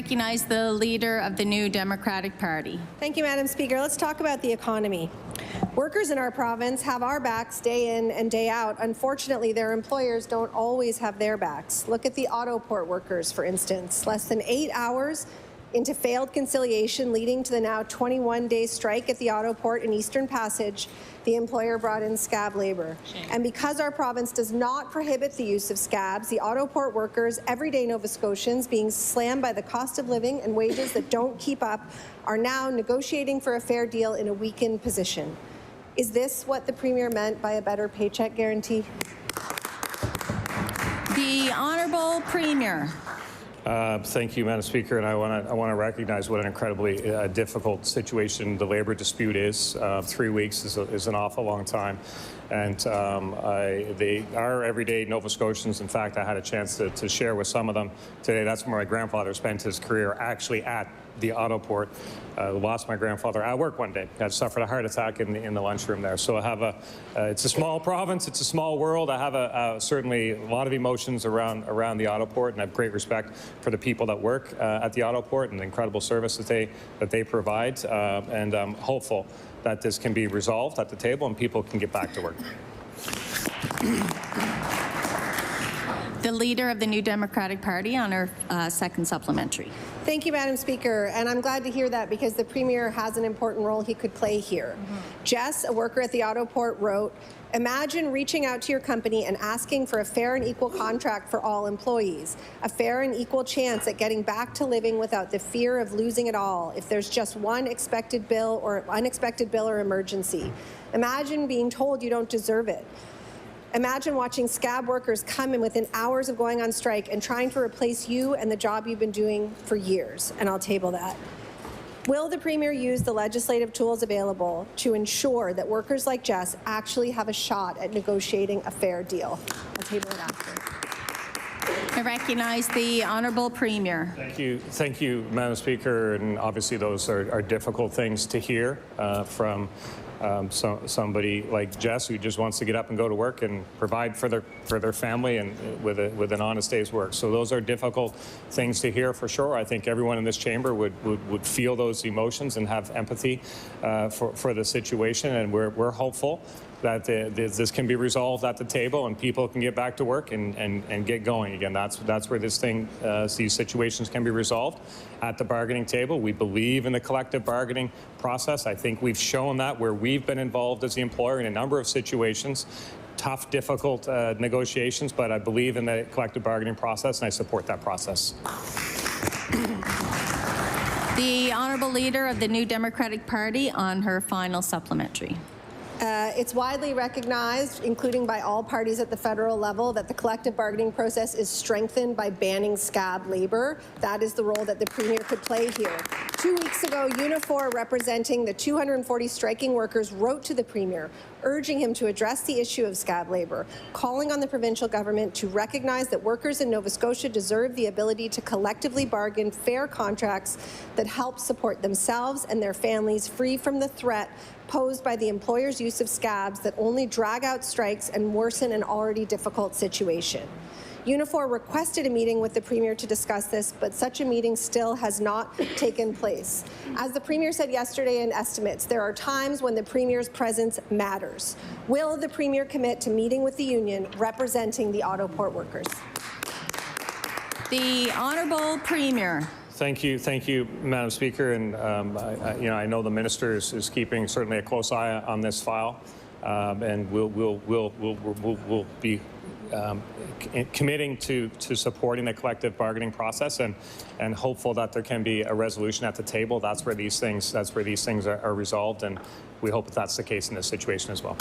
Recognize the leader of the New Democratic Party. Thank you, Madam Speaker. Let's talk about the economy. Workers in our province have our backs day in and day out. Unfortunately, their employers don't always have their backs. Look at the Autoport workers, for instance. Less than 8 hours into failed conciliation, leading to the now 21-day strike at the Autoport in Eastern Passage, the employer brought in scab labour. And because our province does not prohibit the use of scabs, the Autoport workers, everyday Nova Scotians, being slammed by the cost of living and wages that don't keep up, are now negotiating for a fair deal in a weakened position. Is this what the Premier meant by a better paycheck guarantee? The Honourable Premier. Thank you, Madam Speaker, and I want to recognize what an incredibly difficult situation the labour dispute is. 3 weeks is an awful long time, and they are everyday Nova Scotians. In fact, I had a chance to share with some of them today. That's where my grandfather spent his career, actually at the Autoport. Lost my grandfather at work one day. Had suffered a heart attack in the lunchroom there. So I have it's a small province, it's a small world. I have certainly a lot of emotions around the Autoport, and I have great respect for the people that work at the Autoport and the incredible service that they provide. And I'm hopeful that this can be resolved at the table and people can get back to work. The leader of the New Democratic Party on her second supplementary. Thank you, Madam Speaker, and I'm glad to hear that because the Premier has an important role he could play here. Jess, a worker at the Autoport, wrote, "Imagine reaching out to your company and asking for a fair and equal contract for all employees, a fair and equal chance at getting back to living without the fear of losing it all if there's just one unexpected bill or emergency. Imagine being told you don't deserve it. Imagine watching scab workers come in within hours of going on strike and trying to replace you and the job you've been doing for years." And I'll table that. Will the Premier use the legislative tools available to ensure that workers like Jess actually have a shot at negotiating a fair deal? I'll table it after. I recognize the Honourable Premier. Thank you, Madam Speaker. And obviously, those are difficult things to hear from somebody like Jess, who just wants to get up and go to work and provide for their family and with an honest day's work. So those are difficult things to hear for sure. I think everyone in this chamber would feel those emotions and have empathy for the situation, and we're hopeful that this can be resolved at the table and people can get back to work and get going again. That's where these situations can be resolved at the bargaining table. We believe in the collective bargaining process. I think we've shown that where we've been involved as the employer in a number of situations. Tough, difficult negotiations, but I believe in the collective bargaining process and I support that process. The Honourable Leader of the New Democratic Party on her final supplementary. It's widely recognized, including by all parties at the federal level, that the collective bargaining process is strengthened by banning scab labour. That is the role that the Premier could play here. 2 weeks ago, Unifor, representing the 240 striking workers, wrote to the Premier, urging him to address the issue of scab labour, calling on the provincial government to recognize that workers in Nova Scotia deserve the ability to collectively bargain fair contracts that help support themselves and their families free from the threat posed by the employer's use of scabs that only drag out strikes and worsen an already difficult situation. Unifor requested a meeting with the Premier to discuss this, but such a meeting still has not taken place. As the Premier said yesterday in estimates, there are times when the Premier's presence matters. Will the Premier commit to meeting with the union representing the Autoport workers? The Honourable Premier. Thank you, Madam Speaker. And I know the Minister is keeping certainly a close eye on this file, and we'll be committing to supporting the collective bargaining process and hopeful that there can be a resolution at the table. That's where these things are resolved, and we hope that that's the case in this situation as well.